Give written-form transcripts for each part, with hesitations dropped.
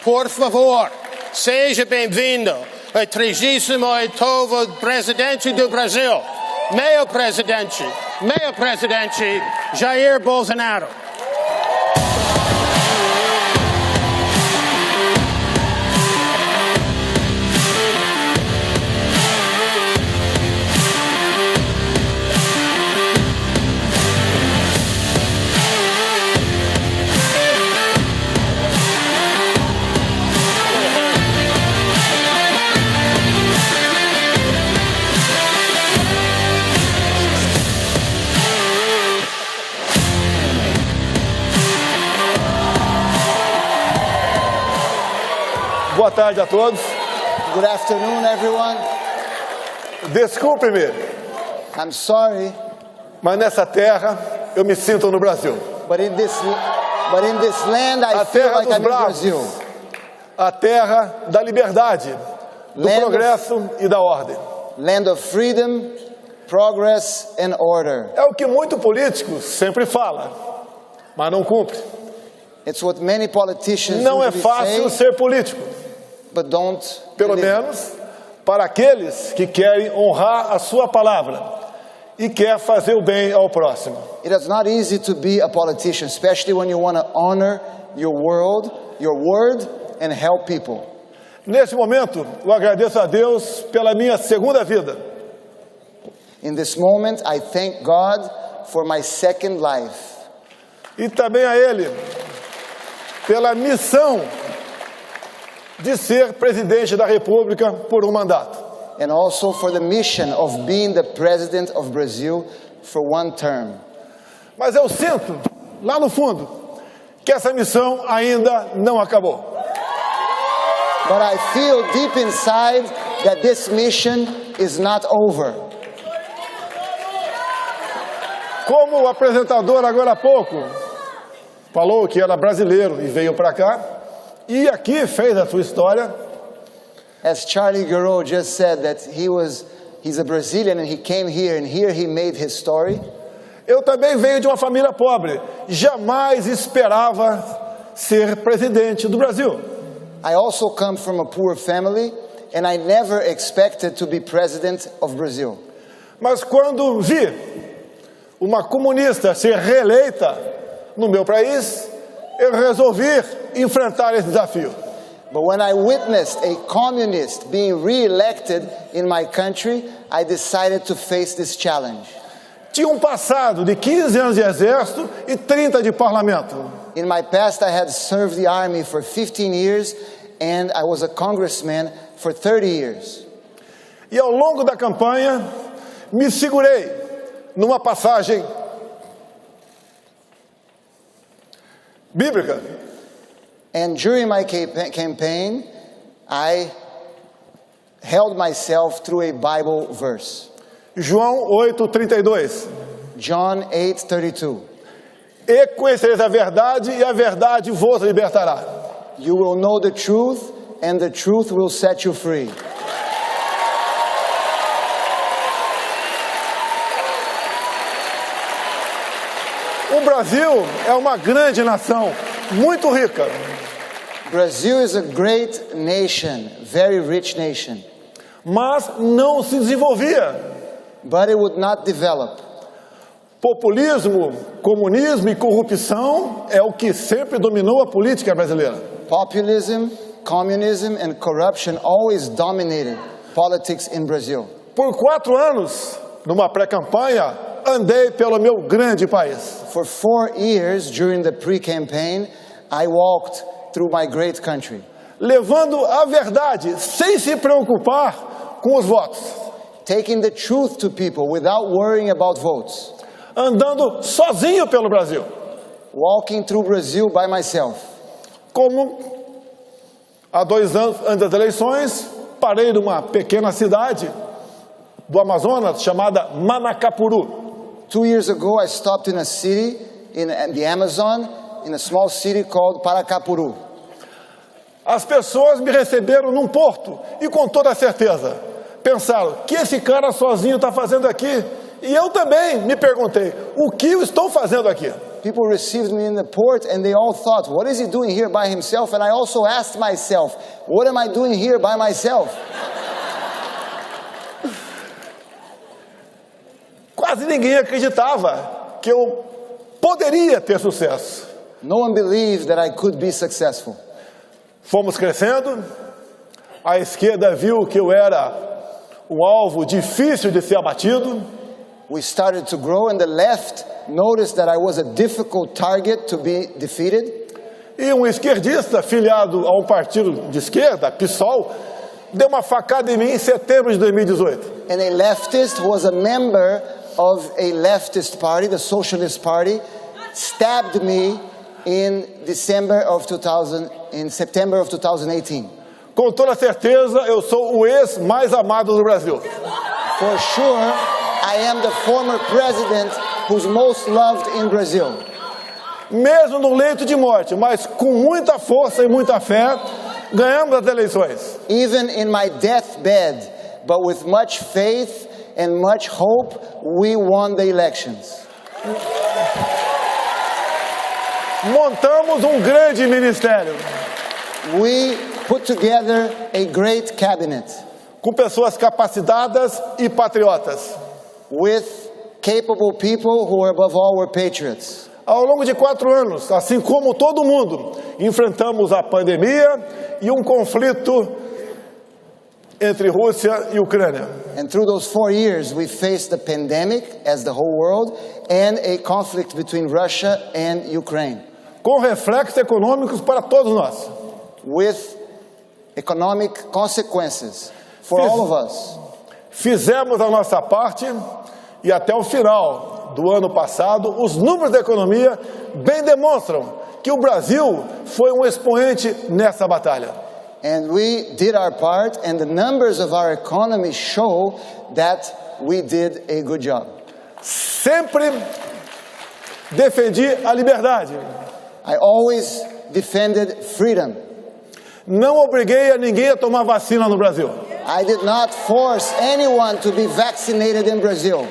por favor, seja bem-vindo ao 38º presidente do Brasil, meu presidente Jair Bolsonaro. Boa tarde a todos. Good afternoon, everyone. Desculpe-me, I'm sorry, mas nessa terra eu me sinto no Brasil. but in this land I A feel terra like dos I'm in bravos, Brazil. a terra da liberdade, do Land of- progresso e da ordem. Land of freedom, progress, and order. É o que muito políticos sempre fala, mas não cumpre. It's what many politicians Não é usually fácil say, ser político, but don't pelo deliver. menos para aqueles que querem honrar a sua palavra e quer fazer o bem ao próximo. It is not easy to be a politician, especially when you want to honor your word, and help people. Neste momento, eu agradeço a Deus pela minha segunda vida. In this moment, I thank God for my second life. E também a Ele pela missão de ser presidente da República por um mandato. And also for the mission of being the president of Brazil for one term. Mas eu sinto, lá no fundo, que essa missão ainda não acabou. But I feel deep inside that this mission is not over. Como o apresentador agora há pouco falou que era brasileiro e veio para cá, e aqui fez a sua história, As Charlie Gero just said that he's a Brazilian and he came here and here he made his story. eu também venho de uma família pobre, jamais esperava ser presidente do Brasil. I also come from a poor family and I never expected to be president of Brazil. Mas quando vi uma comunista ser reeleita no meu país, eu resolvi enfrentar esse desafio. But when I witnessed a communist being re-elected in my country, I decided to face this challenge. Tinha um passado de 15 anos de exército e 30 de parlamento. In my past, I had served the army for 15 years and I was a congressman for 30 years. E ao longo da campanha, me segurei numa passagem bíblica. And during my campaign, I held myself through a Bible verse. João 8:32. John 8:32. E conhecereis a verdade, e a verdade vos libertará. You will know the truth, and the truth will set you free. O Brasil é uma grande nação, muito rica, Brazil is a great nation, very rich nation, mas não se desenvolvia. but it would not develop. Populismo, comunismo e corrupção é o que sempre dominou a política brasileira. Populism, communism, and corruption always dominated politics in Brazil. Por 4 anos, numa pré-campanha, andei pelo meu grande país. For 4 years during the pre-campaign, I walked through my great country, Levando a verdade, sem se preocupar com os votos. taking the truth to people without worrying about votes, Andando sozinho pelo Brasil. walking through Brazil by myself. Como há 2 anos antes das eleições, parei numa pequena cidade do Amazonas chamada Manacapuru. 2 years ago, I stopped in a city in the Amazon, in a small city called Paracapuru. As pessoas me receberam num porto e com toda certeza pensaram, o que esse cara sozinho está fazendo aqui? E eu também me perguntei, o que eu estou fazendo aqui? People received me in the port and they all thought, what is he doing here by himself? And I also asked myself, what am I doing here by myself? Quase ninguém acreditava que eu poderia ter sucesso. No one believed that I could be successful. Fomos crescendo, a esquerda viu que eu era um alvo difícil de ser abatido. We started to grow and the left noticed that I was a difficult target to be defeated. E um esquerdista filiado a um partido de esquerda, PSOL, deu uma facada em mim em setembro de 2018. And a leftist who was a member of a leftist party, the Socialist Party, stabbed me in September of 2018. Com toda certeza, eu sou o ex mais amado do Brasil. For sure, I am the former president who's most loved in Brazil. Mesmo no leito de morte, mas com muita força e muita fé, ganhamos as eleições. Even in my deathbed, but with much faith and much hope, we won the elections. Montamos um grande ministério. We put together a great cabinet Com pessoas capacitadas e patriotas. with capable people who, above all, were patriots. Ao longo de 4 anos, assim como todo mundo, enfrentamos a pandemia e um conflito entre Rússia e Ucrânia. And through those 4 years, we faced the pandemic as the whole world and a conflict between Russia and Ukraine, Com reflexos econômicos para todos nós. with economic consequences for all of us. Fizemos a nossa parte e até o final do ano passado, os números da economia bem demonstram que o Brasil foi um expoente nessa batalha. And we did our part, and the numbers of our economy show that we did a good job. Sempre defendi a liberdade. I always defended freedom. Não obriguei a ninguém a tomar vacina no Brasil. I did not force anyone to be vaccinated in Brazil.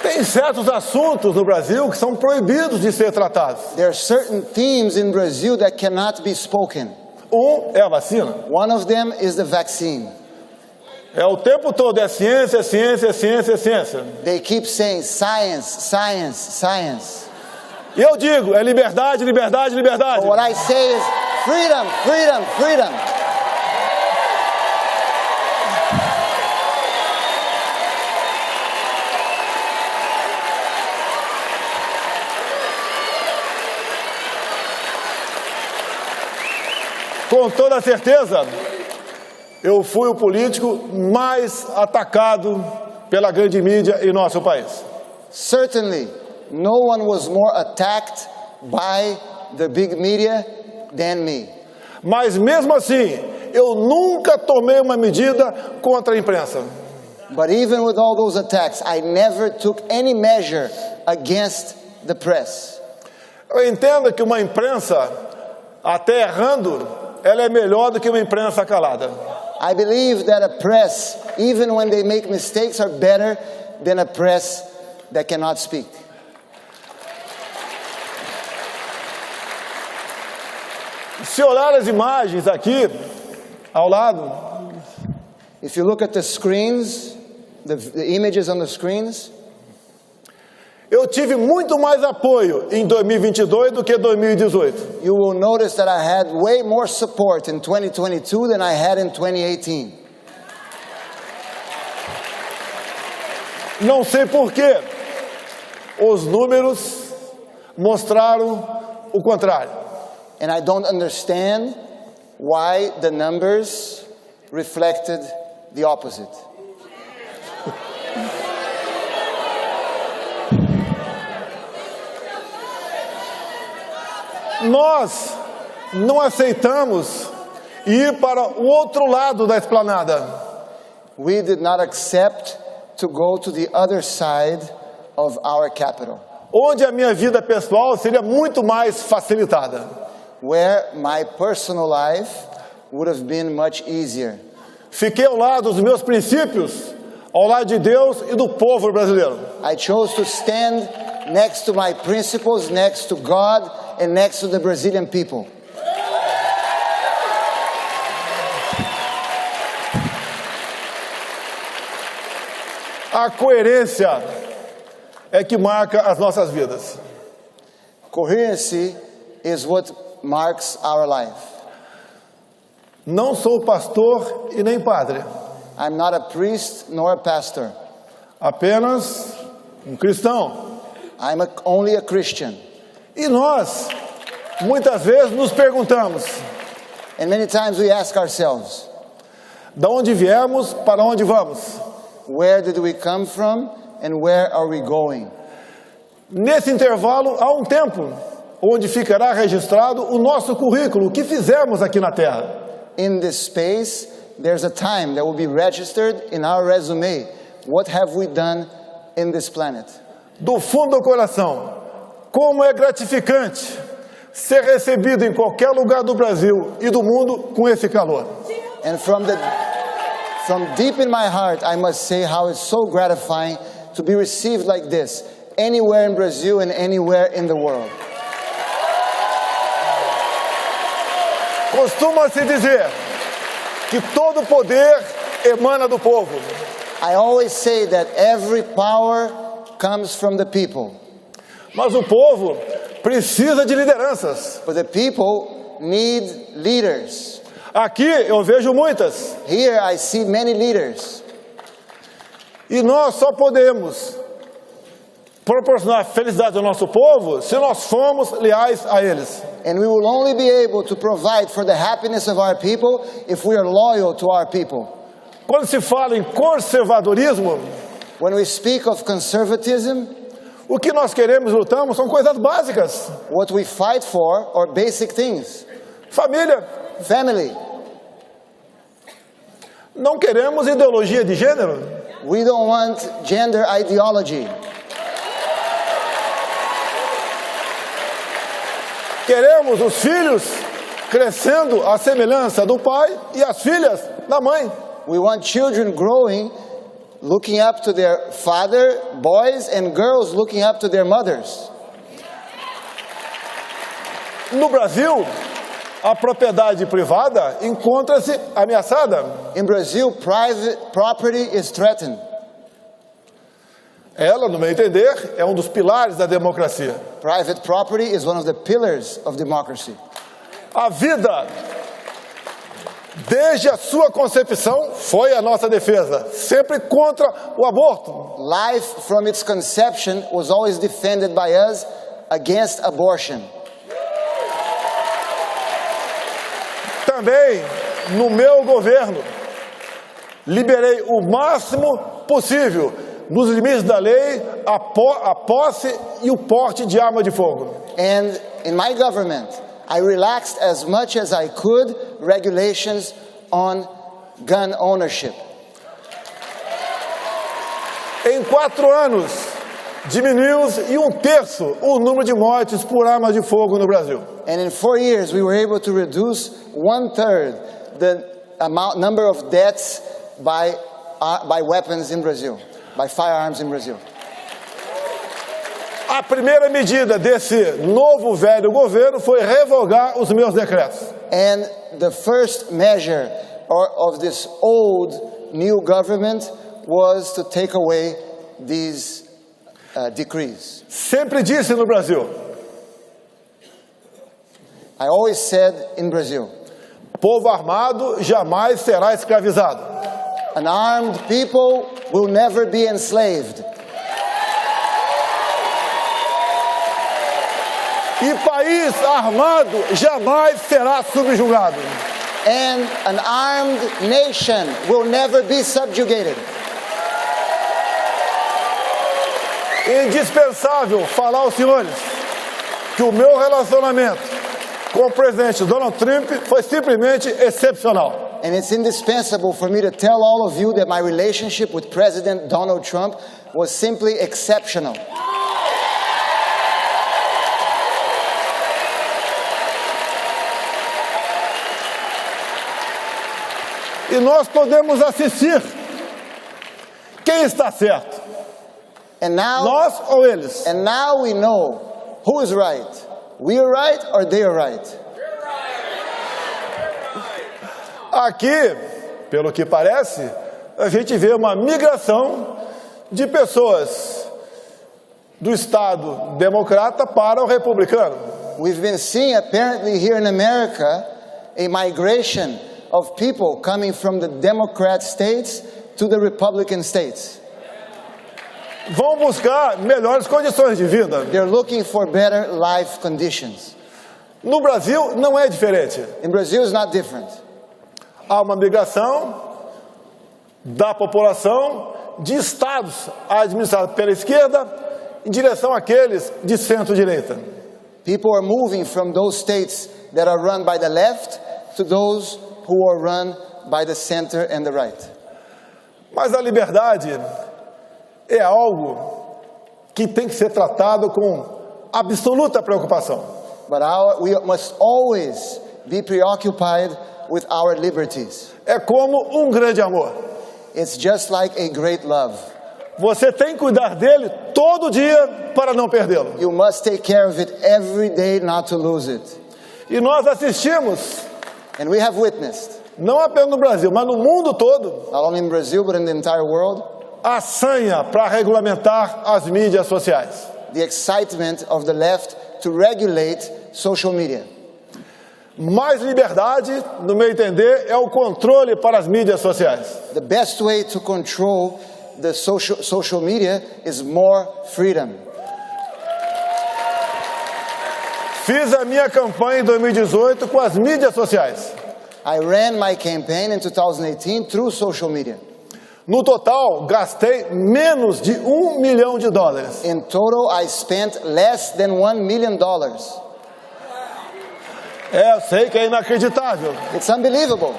Tem certos assuntos no Brasil que são proibidos de ser tratados. There are certain themes in Brazil that cannot be spoken. É a vacina. One of them is the vaccine. É o tempo todo, é ciência, ciência, ciência, ciência. They keep saying science, science, science. E eu digo, é liberdade, liberdade, liberdade. But what I say is freedom, freedom, freedom. Com toda certeza, eu fui o político mais atacado pela grande mídia em nosso país. Certainly, no one was more attacked by the big media than me. Mas mesmo assim, eu nunca tomei uma medida contra a imprensa. But even with all those attacks, I never took any measure against the press. Eu entendo que uma imprensa, até errando, ela é melhor do que uma imprensa calada. I believe that a press, even when they make mistakes, are better than a press that cannot speak. Se olhar as imagens aqui, ao lado, If you look at the screens, the images on the screens, eu tive muito mais apoio em 2022 do que 2018. you will notice that I had way more support in 2022 than I had in 2018. Não sei porquê. Os números mostraram o contrário. And I don't understand why the numbers reflected the opposite. Nós não aceitamos ir para o outro lado da esplanada. We did not accept to go to the other side of our capital, onde a minha vida pessoal seria muito mais facilitada. where my personal life would have been much easier. Fiquei ao lado dos meus princípios, ao lado de Deus e do povo brasileiro. I chose to stand next to my principles, next to God, and next to the Brazilian people. A coerência é que marca as nossas vidas. Coherency is what marks our life. Não sou pastor e nem padre, I'm not a priest nor a pastor. apenas cristão. I'm only a Christian. E nós, muitas vezes, nos perguntamos, And many times we ask ourselves, da onde viemos, para onde vamos? where did we come from and where are we going? Nesse intervalo, há um tempo onde ficará registrado o nosso currículo, o que fizemos aqui na Terra. In this space, there's a time that will be registered in our resume. What have we done in this planet? Do fundo do coração, como é gratificante ser recebido em qualquer lugar do Brasil e do mundo com esse calor. And from deep in my heart, I must say how it's so gratifying to be received like this, anywhere in Brazil and anywhere in the world. Costuma-se dizer que todo poder emana do povo. I always say that every power comes from the people, Mas o povo precisa de lideranças. but the people need leaders. Aqui eu vejo muitas. Here I see many leaders, E nós só podemos proporcionar felicidade ao nosso povo se nós formos leais a eles. and we will only be able to provide for the happiness of our people if we are loyal to our people. Quando se fala em conservadorismo, When we speak of conservatism, o que nós queremos e lutamos são coisas básicas. what we fight for are basic things. Família. Family. Não queremos ideologia de gênero. We don't want gender ideology. Queremos os filhos crescendo à semelhança do pai e as filhas da mãe. We want children growing, looking up to their father, boys and girls looking up to their mothers. No Brasil, a propriedade privada encontra-se ameaçada. In Brazil, private property is threatened. Ela, no meu entender, é um dos pilares da democracia. Private property is one of the pillars of democracy. A vida, desde a sua concepção, foi a nossa defesa, sempre contra o aborto. Life from its conception was always defended by us against abortion. Também, no meu governo, liberei o máximo possível, nos limites da lei, a posse e o porte de arma de fogo. And in my government, I relaxed as much as I could regulations on gun ownership. Em 4 anos, diminuímos em 1/3 o número de mortes por arma de fogo no Brasil. And in 4 years, we were able to reduce 1/3 the number of deaths by weapons in Brazil, by firearms in Brazil. A primeira medida desse novo velho governo foi revogar os meus decretos. And the first measure of this old new government was to take away these decrees. Sempre disse no Brasil, I always said in Brazil, povo armado jamais será escravizado. an armed people will never be enslaved. E país armado jamais será subjugado. And an armed nation will never be subjugated. É indispensável falar aos senhores que o meu relacionamento com o presidente Donald Trump foi simplesmente excepcional. And it's indispensable for me to tell all of you that my relationship with President Donald Trump was simply exceptional. E nós podemos assistir. Quem está certo? And now, Nós ou eles? and now we know who is right. We are right or they are right. Aqui, pelo que parece, a gente vê uma migração de pessoas do Estado democrata para o republicano. We've been seeing apparently here in America a migration of people coming from the Democrat states to the Republican states. Vão buscar melhores condições de vida. They're looking for better life conditions. No Brasil não é diferente. In Brazil, it's not different. Há uma migração da população de estados administrados pela esquerda em direção àqueles de centro-direita. People are moving from those states that are run by the left to those who are run by the center and the right. Mas a liberdade é algo que tem que ser tratado com absoluta preocupação. But we must always be preoccupied with our liberties. É como um grande amor. It's just like a great love. Você tem que cuidar dele todo dia para não perdê-lo. You must take care of it every day not to lose it. E nós assistimos, And we have witnessed, não apenas no Brasil, mas no mundo todo, not only in Brazil but in the entire world, a sanha para regulamentar as mídias sociais. the excitement of the left to regulate social media. Mais liberdade, no meu entender, é o controle para as mídias sociais. The best way to control the social media is more freedom. Fiz a minha campanha em 2018 com as mídias sociais. I ran my campaign in 2018 through social media. No total, gastei menos de $1 milhão. In total, I spent less than $1 million. Eu sei que é inacreditável, It's unbelievable,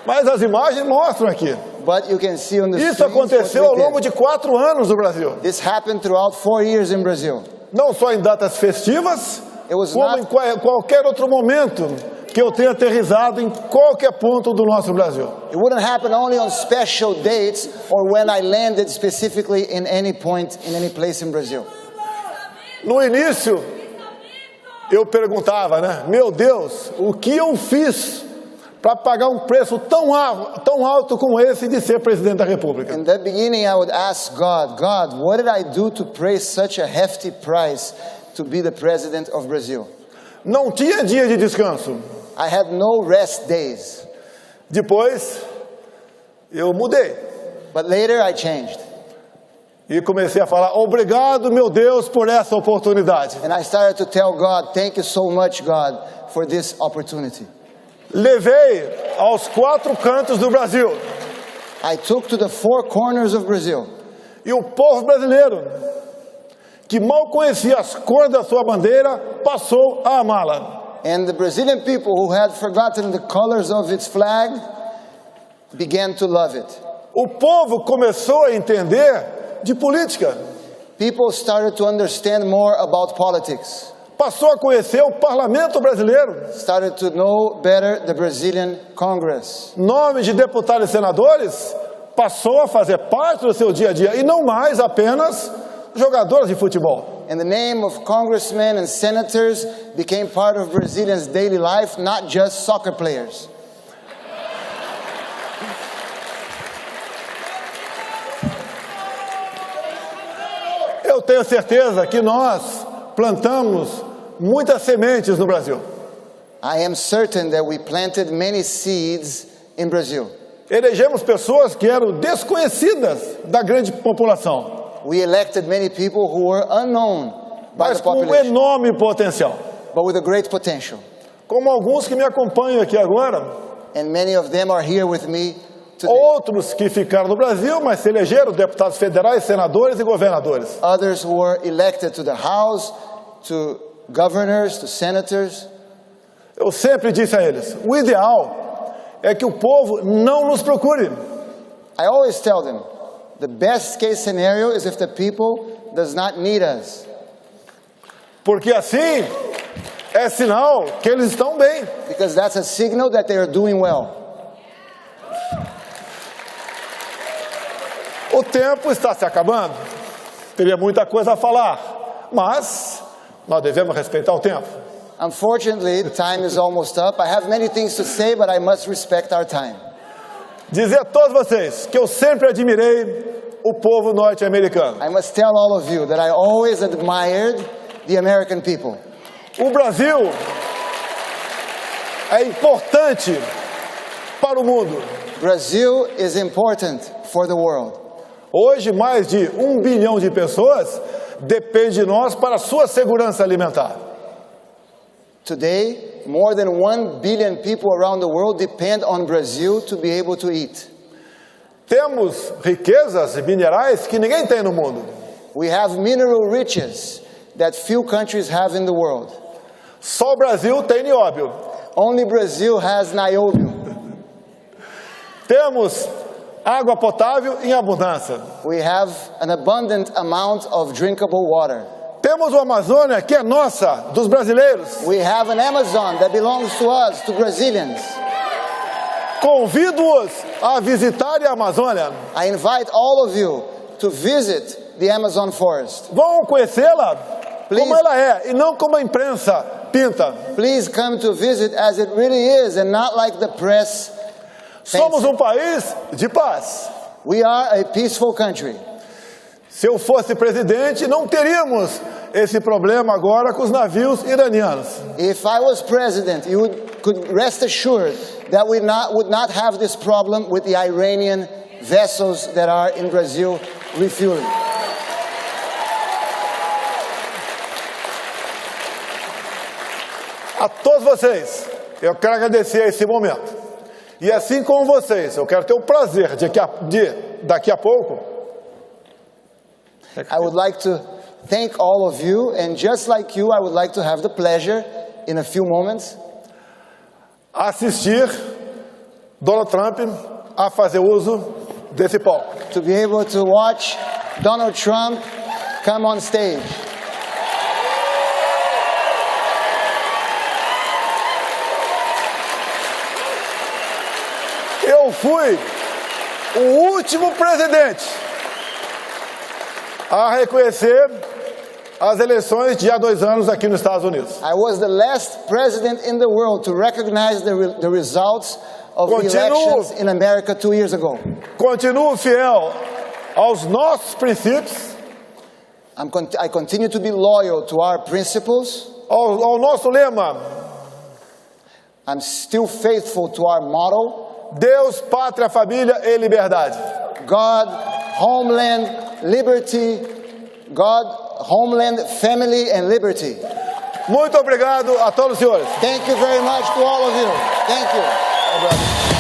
mas as imagens mostram aqui. but you can see on the Isso screens what aconteceu we ao longo did. de 4 anos no Brasil. This happened throughout 4 years in Brazil. Não só em datas festivas, It was como not- em qualquer outro momento que eu tenha aterrissado em qualquer ponto do nosso Brasil. It wouldn't happen only on special dates or when I landed specifically in any point, in any place in Brazil. No início, eu perguntava, né? Meu Deus, o que eu fiz para pagar um preço tão alto como esse de ser presidente da República? In the beginning, I would ask God, what did I do to pay such a hefty price to be the president of Brazil? Não tinha dia de descanso. I had no rest days. Depois, eu mudei But later I changed. e comecei a falar, obrigado, meu Deus, por essa oportunidade. And I started to tell God, thank you so much, God, for this opportunity. Levei aos 4 cantos do Brasil. I took to the 4 corners of Brazil. E o povo brasileiro, que mal conhecia as cores da sua bandeira, passou a amá-la. And the Brazilian people who had forgotten the colors of its flag began to love it. O povo começou a entender de política. People started to understand more about politics, Passou a conhecer o parlamento brasileiro. started to know better the Brazilian Congress. Nomes de deputados e senadores passou a fazer parte do seu dia a dia e não mais apenas jogadores de futebol. And the name of congressmen and senators became part of Brazilians' daily life, not just soccer players. Eu tenho certeza que nós plantamos muitas sementes no Brasil. I am certain that we planted many seeds in Brazil. Elegemos pessoas que eram desconhecidas da grande população, We elected many people who were unknown by mas the com um population, enorme potencial. but with a great potential. Como alguns que me acompanham aqui agora, And many of them are here with me today. outros que ficaram no Brasil, mas se elegeram deputados federais, senadores e governadores. Others who were elected to the House, to governors, to senators. Eu sempre disse a eles, o ideal é que o povo não nos procure. I always tell them, The best case scenario is if the people does not need us. Porque assim é sinal que eles estão bem. Because that's a signal that they are doing well. O tempo está se acabando. Teria muita coisa a falar, mas nós devemos respeitar o tempo. Unfortunately, time is almost up. I have many things to say, but I must respect our time. Dizer a todos vocês que eu sempre admirei o povo norte-americano. I must tell all of you that I always admired the American people. O Brasil é importante para o mundo. Brazil is important for the world. Hoje, mais de 1 bilhão de pessoas dependem de nós para a sua segurança alimentar. Today, more than 1 billion people around the world depend on Brazil to be able to eat. Temos riquezas minerais que ninguém tem no mundo. We have mineral riches that few countries have in the world. Só o Brasil tem nióbio. Only Brazil has niobium. Temos água potável em abundância. We have an abundant amount of drinkable water. Temos uma Amazônia que é nossa, dos brasileiros. We have an Amazon that belongs to us, to Brazilians. Convido-os a visitarem a Amazônia. I invite all of you to visit the Amazon forest. Vão conhecê-la Please. como ela é e não como a imprensa pinta. Please come to visit as it really is and not like the press. Somos um país de paz. We are a peaceful country. Se eu fosse presidente, não teríamos esse problema agora com os navios iranianos. If I was president, you could rest assured that we would not have this problem with the Iranian vessels that are in Brazil refueling. A todos vocês, eu quero agradecer esse momento. E assim como vocês, eu quero ter o prazer de daqui a pouco. I would like to thank all of you, and just like you, I would like to have the pleasure in a few moments assistir Donald Trump a fazer uso desse palco. to be able to watch Donald Trump come on stage. Eu fui o último presidente a reconhecer as eleições de há 2 anos aqui nos Estados Unidos. I was the last president in the world to recognize the results of the elections in America 2 years ago. Continuo fiel aos nossos princípios, I continue to be loyal to our principles. ao nosso lema: I'm still faithful to our motto: Deus, pátria, família e liberdade. God, homeland, liberty. God, homeland, family, and liberty. Muito obrigado a todos os senhores. Thank you very much to all of you. Thank you.